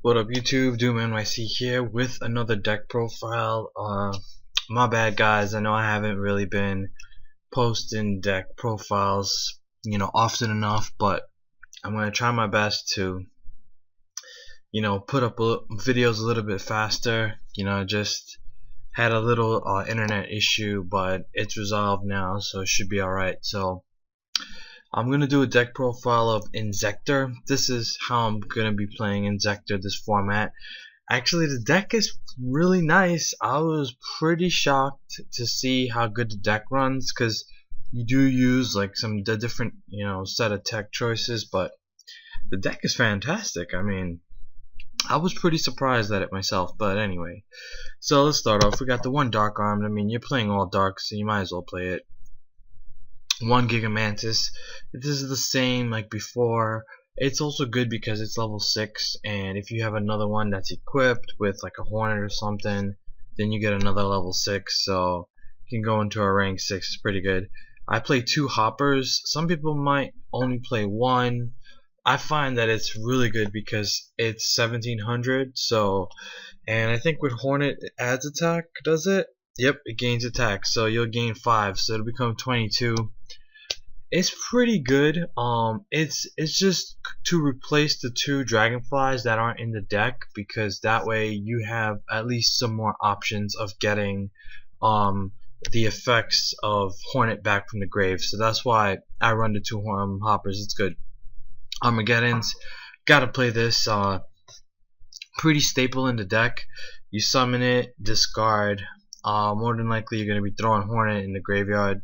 What up YouTube, Doomnyc here with another deck profile. My bad guys, I know I haven't really been posting deck profiles, often enough, but I'm gonna try my best to, put up videos a little bit faster. Just had a little internet issue, but it's resolved now, so it should be alright. So I'm gonna do a deck profile of Inzektor. This is how I'm gonna be playing Inzektor, this format. Actually, the deck is really nice. I was pretty shocked to see how good the deck runs, because you do use like the different set of tech choices, but the deck is fantastic. I mean, I was pretty surprised at it myself, but anyway. So let's start off. We got the one Dark Armed. I mean, you're playing all dark, so you might as well play it. One Gigamantis. This is the same like before. It's also good because it's level 6, and if you have another one that's equipped with like a Hornet or something, then you get another level 6, so you can go into a rank 6. It's pretty good. I play 2 hoppers. Some people might only play 1. I find that it's really good because it's 1700, so, and I think with Hornet it adds attack, does it? Yep, it gains attack, so you'll gain 5, so it'll become 22. It's pretty good. It's just to replace the 2 dragonflies that aren't in the deck, because that way you have at least some more options of getting the effects of Hornet back from the grave. So that's why I run the 2 hoppers. It's good. Armageddon's gotta play this. Pretty staple in the deck. You summon it, discard. More than likely you're gonna be throwing Hornet in the graveyard.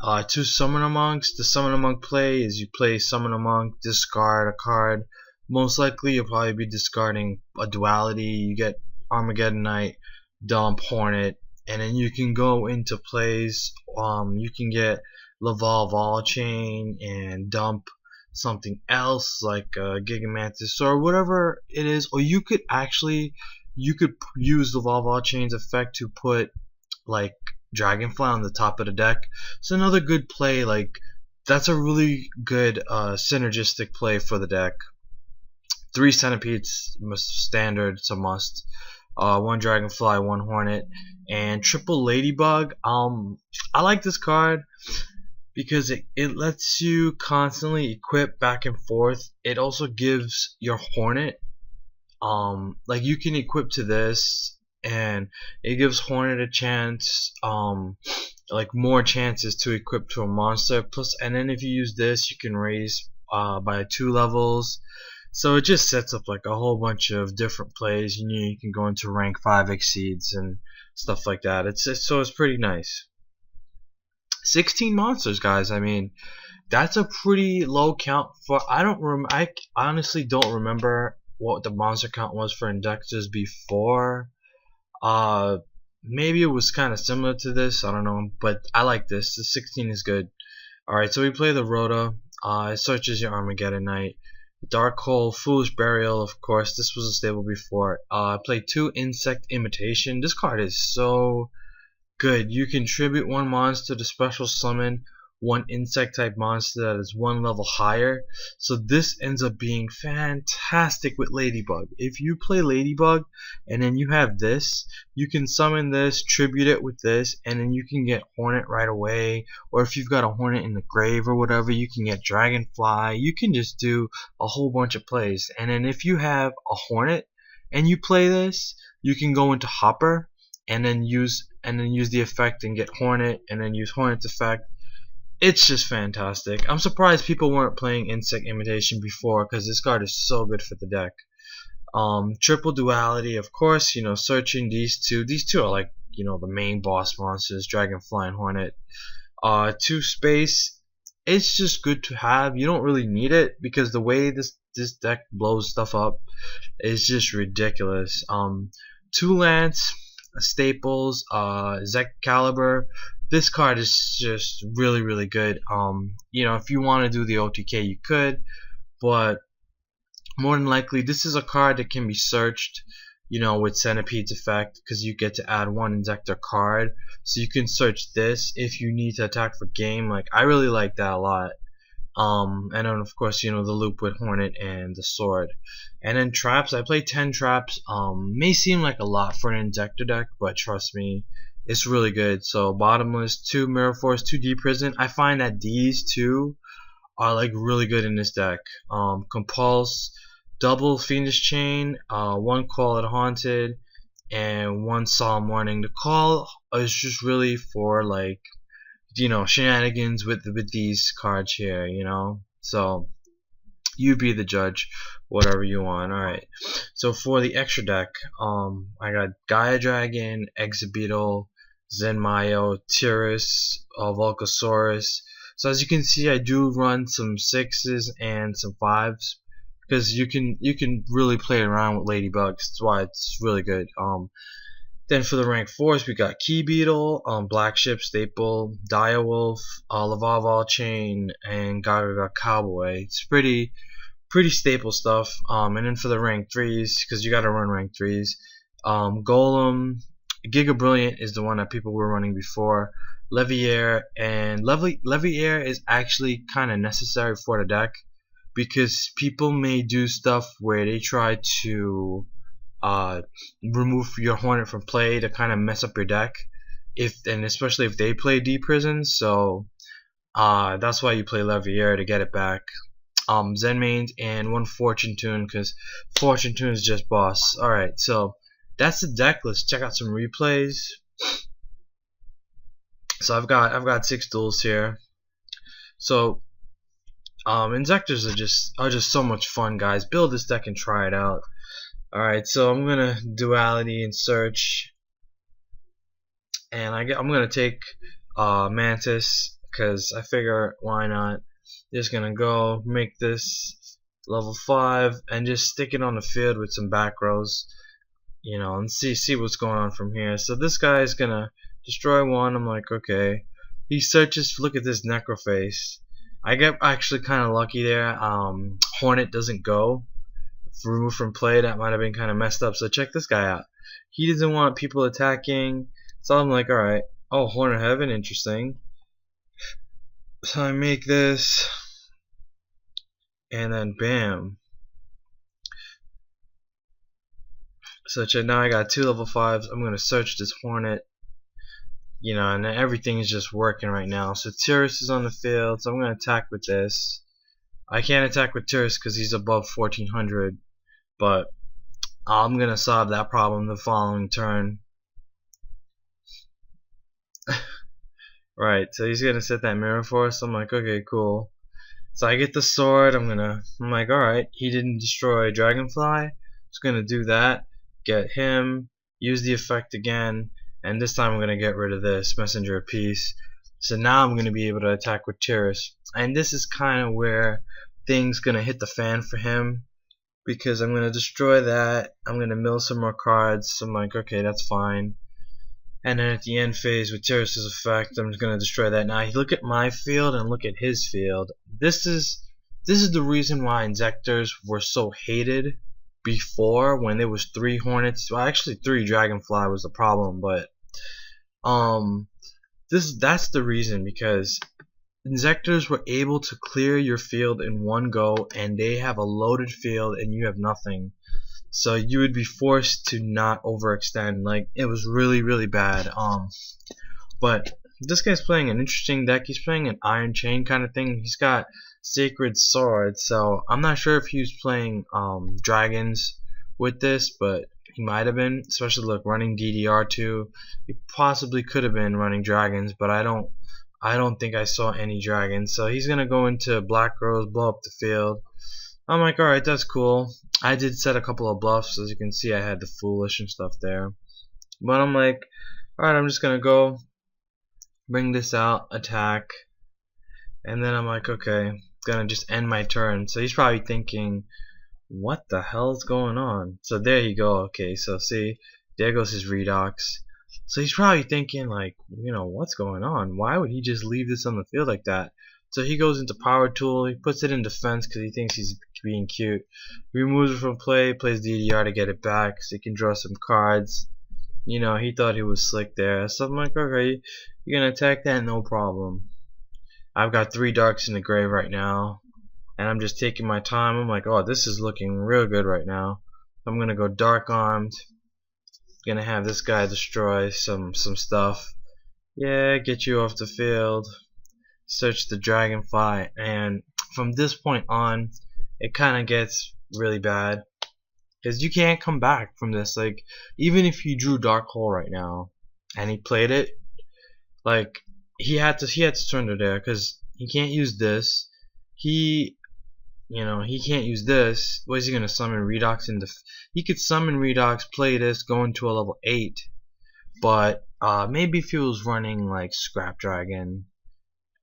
2 Summoner Monks. The Summoner Monk play is you play Summoner Monk, discard a card. Most likely you'll probably be discarding a duality. You get Armageddon Knight, dump Hornet, and then you can go into plays. You can get Laval Vol Chain and dump something else like Gigamantis or whatever it is. Or you could use the Vol Chain's effect to put like Dragonfly on the top of the deck. It's another good play. Like, that's a really good synergistic play for the deck. 3 centipedes standard, it's a must. 1 Dragonfly, 1 Hornet, and triple Ladybug. I like this card because it lets you constantly equip back and forth. It also gives your Hornet like you can equip to this, and it gives Hornet a chance, like more chances to equip to a monster. Plus, and then if you use this, you can raise by 2 levels. So it just sets up like a whole bunch of different plays. You can go into rank 5 exceeds and stuff like that. So it's pretty nice. 16 monsters, guys. I mean, that's a pretty low count for. I honestly don't remember what the monster count was for Inzektors before. Maybe it was kind of similar to this, I don't know, but I like this. The 16 is good. Alright, so we play the Rhoda. It searches your Armageddon Knight. Dark Hole, Foolish Burial, of course. This was a stable before. I played 2 Insect Imitation. This card is so good. You can tribute 1 monster to special summon 1 insect type monster that is 1 level higher. So this ends up being fantastic with Ladybug. If you play Ladybug and then you have this, you can summon this, tribute it with this, and then you can get Hornet right away. Or if you've got a Hornet in the grave or whatever, you can get Dragonfly. You can just do a whole bunch of plays. And then if you have a Hornet and you play this, you can go into Hopper and then use the effect and get Hornet, and then use Hornet's effect. It's just fantastic. I'm surprised people weren't playing Insect Imitation before, because this card is so good for the deck. Triple Duality, of course, searching these two. These 2 are like, the main boss monsters, Dragonfly and Hornet. 2 Space, it's just good to have. You don't really need it, because the way this deck blows stuff up is just ridiculous. 2 Lance, Staples, Zecalibre. This card is just really, really good. If you want to do the OTK, you could, but more than likely, this is a card that can be searched, with Centipede's effect, because you get to add 1 Inzektor card. So you can search this if you need to attack for game. Like, I really like that a lot. And then of course, the loop with Hornet and the sword. And then traps, I play 10 traps. May seem like a lot for an Inzektor deck, but trust me, it's really good. So bottomless, 2 mirror force, 2 deep prison. I find that these two are like really good in this deck. Compulse, double fiendish chain, 1 call at haunted, and 1 solemn warning. The call is just really for like shenanigans with these cards here, so you be the judge, whatever you want. Alright, so for the extra deck, I got Gaia Dragon, Exabeetle, Zenmayo, Tyrus, Volcasaurus. So as you can see, I do run some 6s and some 5s because you can really play around with Ladybugs. That's why it's really good. Then for the rank 4s, we got Key Beetle, Black Ship, Staple, Direwolf, Lavalval Chain, and Gaga Cowboy. It's pretty staple stuff. And then for the rank 3s, because you gotta run rank 3s, Golem, Giga Brilliant is the one that people were running before, Leviair, and Leviair is actually kind of necessary for the deck because people may do stuff where they try to remove your Hornet from play to kind of mess up your deck, and especially if they play deep prison. So that's why you play Leviair, to get it back. Zen mains and 1 Fortune Tune, because Fortune Tune is just boss. Alright, so that's the deck. Let's check out some replays. So I've got 6 duels here. So Inzektors are just so much fun, guys. Build this deck and try it out. Alright, so I'm gonna duality and search, and I'm gonna take Mantis because I figure why not. Just gonna go make this level 5 and just stick it on the field with some back rows, and see what's going on from here. So this guy is gonna destroy 1. I'm like, okay. He searches. Look at this Necroface. I get actually kind of lucky there. Hornet doesn't go. Removed from play, that might have been kind of messed up. So check this guy out. He doesn't want people attacking, so I'm like, alright. Oh, Hornet Heaven, interesting. So I make this, and then bam. So check, now I got 2 level 5s. I'm gonna search this Hornet, and then everything is just working right now. So Tyrus is on the field, so I'm gonna attack with this. I can't attack with Tyrus because he's above 1400. But I'm gonna solve that problem the following turn. Right, so he's gonna set that mirror for us. I'm like, okay, cool. So I get the sword. I'm like, alright, he didn't destroy Dragonfly. Just gonna do that. Get him. Use the effect again, and this time I'm gonna get rid of this Messenger of Peace. So now I'm gonna be able to attack with Tyrus, and this is kind of where things gonna hit the fan for him. Because I'm going to destroy that, I'm going to mill some more cards. So I'm like, okay, that's fine. And then at the end phase with Tyrus's effect, I'm just going to destroy that. Now, look at my field and look at his field. This is the reason why Inzektors were so hated before, when there was 3 Hornets. Well, actually 3 Dragonfly was the problem, but that's the reason, because Inzektors were able to clear your field in one go, and they have a loaded field and you have nothing. So you would be forced to not overextend. Like, it was really bad. But this guy's playing an interesting deck. He's playing an Iron Chain kind of thing. He's got Sacred Sword, so I'm not sure if he was playing dragons with this, but he might have been. Especially, look, running DDR2. He possibly could have been running dragons, but I don't think I saw any dragons. So he's gonna go into Black Rose, blow up the field. I'm like, alright, that's cool. I did set a couple of bluffs. As you can see, I had the Foolish and stuff there. But I'm like, alright, I'm just gonna go bring this out, attack, and then I'm like, okay, gonna just end my turn. So he's probably thinking, what the hell is going on? So there you go. Okay, so see, there goes his Redox. So he's probably thinking, like, what's going on? Why would he just leave this on the field like that? So he goes into Power Tool. He puts it in defense because he thinks he's being cute. Removes it from play, plays DDR to get it back so he can draw some cards. He thought he was slick there. So I'm like, okay, you're gonna attack that, no problem. I've got 3 darks in the grave right now, and I'm just taking my time. I'm like, oh, this is looking real good right now. I'm gonna go dark armed. Gonna have this guy destroy some stuff. Yeah, get you off the field. Search the dragonfly, and from this point on, it kind of gets really bad because you can't come back from this. Like, even if he drew dark hole right now and he played it, like he had to surrender there because he can't use this. He can't use this. What is he gonna summon Redox into? He could summon Redox, play this, go into a level 8. But maybe if he was running like Scrap Dragon,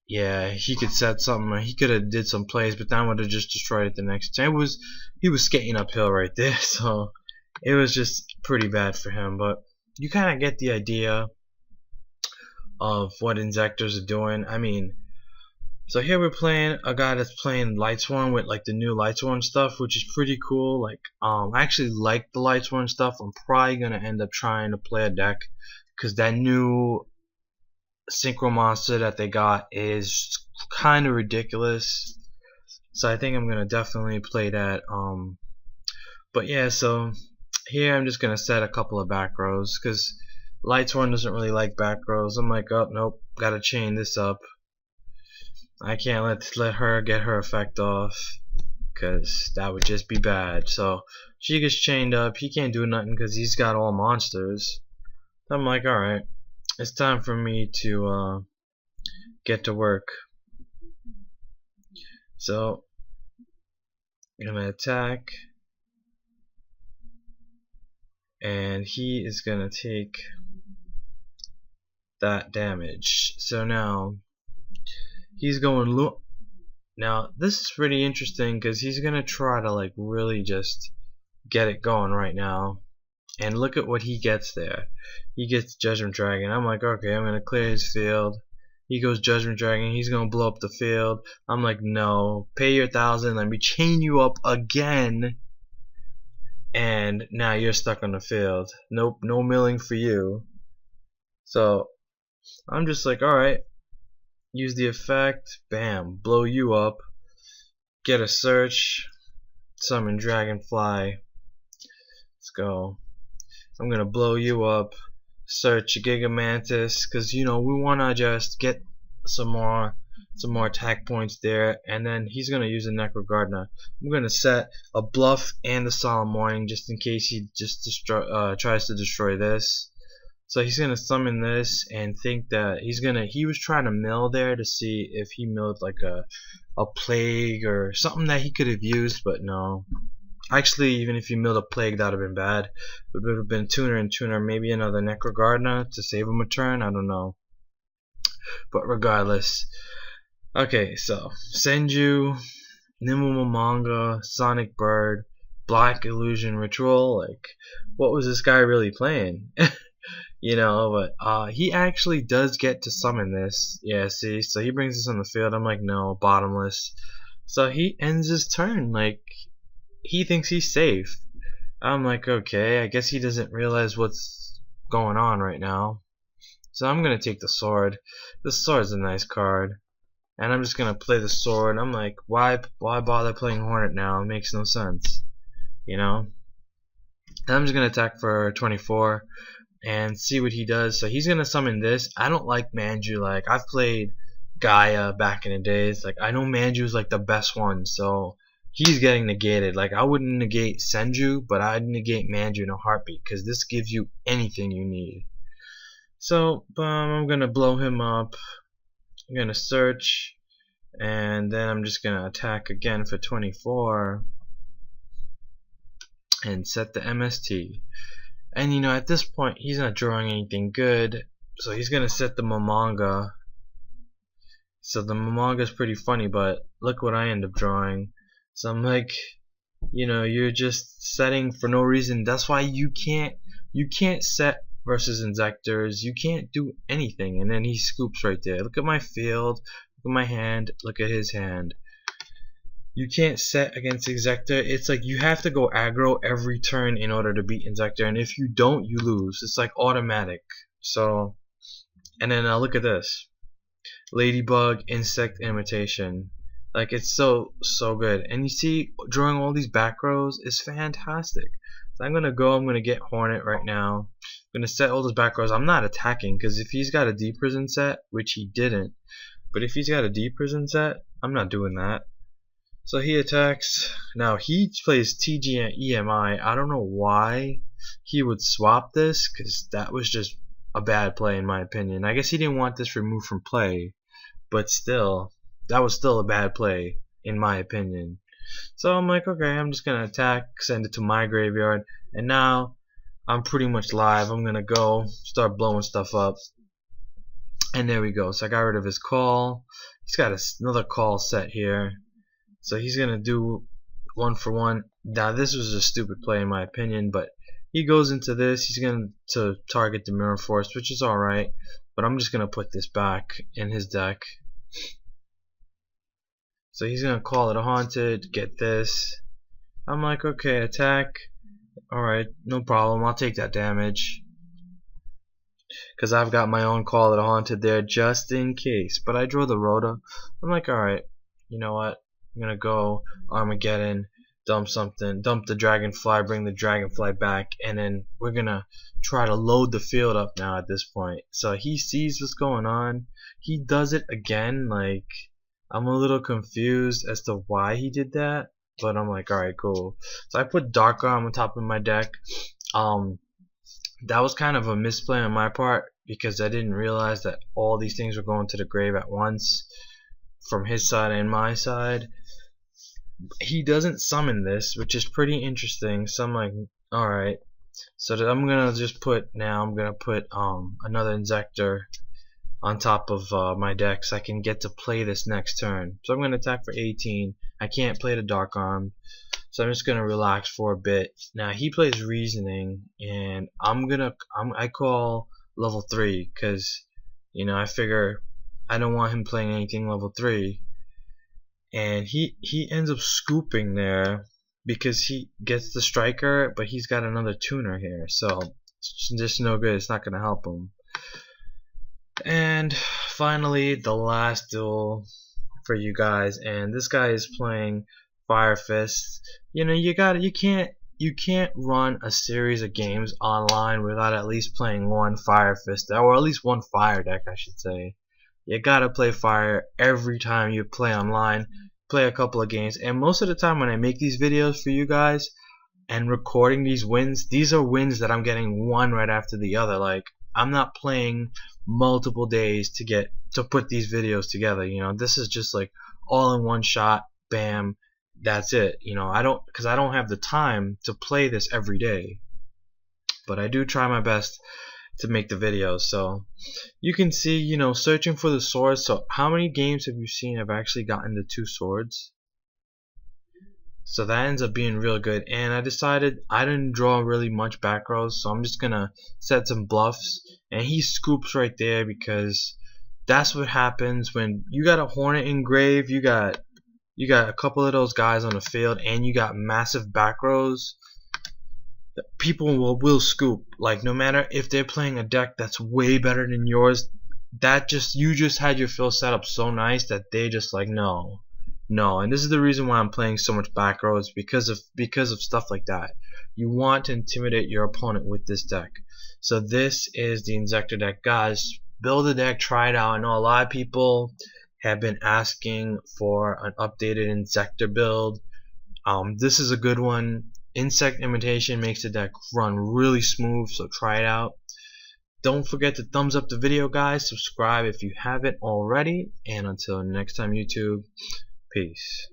yeah, he could set something. He could have did some plays, but then would have just destroyed it the next turn. He was skating uphill right there, so it was just pretty bad for him. But you kind of get the idea of what Inzektors are doing. I mean, so here we're playing a guy that's playing Lightsworn with like the new Lightsworn stuff, which is pretty cool. Like, I actually like the Lightsworn stuff. I'm probably gonna end up trying to play a deck because that new synchro monster that they got is kind of ridiculous. So I think I'm gonna definitely play that. But yeah, so here I'm just gonna set a couple of back rows because Lightsworn doesn't really like back rows. I'm like, oh nope, gotta chain this up. I can't let her get her effect off because that would just be bad. So she gets chained up. He can't do nothing because he's got all monsters. I'm like, alright, it's time for me to get to work. So I'm gonna attack, and he is gonna take that damage. So now he's going now this is pretty interesting because he's gonna try to like really just get it going right now. And look at what he gets there. He gets Judgment Dragon. I'm like, okay, I'm gonna clear his field. He goes Judgment Dragon. He's gonna blow up the field. I'm like, no, pay your 1,000. Let me chain you up again. And now you're stuck on the field. Nope, no milling for you. So I'm just like, all right. Use the effect. Bam, blow you up. Get a search. Summon Dragonfly. Let's go. I'm gonna blow you up, search Gigamantis, because we wanna just get some more attack points there, and then he's gonna use a Necrogardna. I'm gonna set a bluff and the Solemn Warning just in case he just tries to destroy this. So he's gonna summon this and think that he was trying to mill there to see if he milled like a plague or something that he could have used, but no. Actually, even if you milled a plague, that would have been bad. It would have been tuner and tuner, maybe another Necrogardna to save him a turn. I don't know. But regardless. Okay, so Senju, Nimble Sonic Bird, Black Illusion Ritual. Like, what was this guy really playing? But he actually does get to summon this. Yeah, see? So he brings this on the field. I'm like, no, bottomless. So he ends his turn. Like, he thinks he's safe. I'm like, okay, I guess he doesn't realize what's going on right now. So I'm gonna take the sword. The sword's a nice card, and I'm just gonna play the sword. I'm like, why bother playing Hornet now? It makes no sense, And I'm just gonna attack for 24 and see what he does. So he's gonna summon this. I don't like Manju. Like, I've played Gaia back in the days. Like, I know Manju's like the best one, so he's getting negated. Like, I wouldn't negate Senju, but I'd negate Manju in a heartbeat because this gives you anything you need. So I'm gonna blow him up. I'm gonna search, and then I'm just gonna attack again for 24 and set the MST. And at this point he's not drawing anything good, so he's gonna set the Momonga. So the Momonga is pretty funny, but look what I end up drawing. So I'm like, you're just setting for no reason. That's why you can't set versus Inzektors. You can't do anything. And then he scoops right there. Look at my field. Look at my hand. Look at his hand. You can't set against Inzektor. It's like you have to go aggro every turn in order to beat Inzektor. And if you don't, you lose. It's like automatic. So, and then look at this. Ladybug insect imitation. Like, it's so good. And you see, drawing all these back rows is fantastic. So I'm gonna get Hornet right now. I'm gonna set all those back rows. I'm not attacking because if he's got a D prison set, which he didn't, but if he's got a D prison set, I'm not doing that. So he attacks. Now he plays TG and EMI. I don't know why he would swap this, because that was just a bad play in my opinion. I guess he didn't want this removed from play, but still, that was still a bad play in my opinion. So I'm like, okay, I'm just gonna attack, send it to my graveyard, and now I'm pretty much live. I'm gonna go start blowing stuff up, and there we go. So I got rid of his call. He's got another call set here, so he's gonna do 1-for-1. Now this was a stupid play in my opinion, but he goes into this. He's going to target the Mirror Force, which is alright, but I'm just gonna put this back in his deck. So he's gonna call it a haunted, get this. I'm like, okay, attack. Alright, no problem, I'll take that damage, because I've got my own call it a haunted there just in case. But I draw the Rhoda. I'm like, alright, you know what, I'm gonna go Armageddon, dump something, dump the Dragonfly, bring the Dragonfly back, and then we're gonna try to load the field up now at this point. So he sees what's going on. He does it again. Like, I'm a little confused as to why he did that, but I'm like, alright, cool. So I put Dark Arm on top of my deck. That was kind of a misplay on my part, because I didn't realize that all these things were going to the grave at once from his side and my side. He doesn't summon this, which is pretty interesting. So I'm like, alright. So I'm gonna just put, another Inzektor on top of my deck, so I can get to play this next turn. So I'm gonna attack for 18. I can't play the Dark Arm, so I'm just gonna relax for a bit. Now he plays Reasoning, and I call level 3, because I figure I don't want him playing anything level 3. And he ends up scooping there because he gets the striker, but he's got another tuner here, so it's just no good. It's not gonna help him. And finally, the last duel for you guys, and this guy is playing Fire Fist. You can't run a series of games online without at least playing one Fire Fist, or at least one fire deck, I should say. You gotta play fire every time you play online. Play a couple of games, and most of the time when I make these videos for you guys and recording these wins, these are wins that I'm getting one right after the other. Like, I'm not playing multiple days to put these videos together. This is just like all in one shot, bam, that's it. Because I don't have the time to play this every day, but I do try my best to make the videos. So you can see, searching for the swords. So how many games have you seen I've actually gotten the 2 swords? So that ends up being real good. And I decided I didn't draw really much back rows, so I'm just gonna set some bluffs, and he scoops right there, because that's what happens when you got a Hornet engrave. You got a couple of those guys on the field, and you got massive back rows. People will scoop. Like, no matter if they're playing a deck that's way better than yours, you just had your field set up so nice that they just like, no. And this is the reason why I'm playing so much back rows, because of stuff like that. You want to intimidate your opponent with this deck. So this is the Inzektor deck, guys. Build a deck, try it out. I know a lot of people have been asking for an updated Inzektor build. This is a good one. Insect imitation makes the deck run really smooth, so try it out. Don't forget to thumbs up the video, guys. Subscribe if you haven't already, and until next time, YouTube, peace.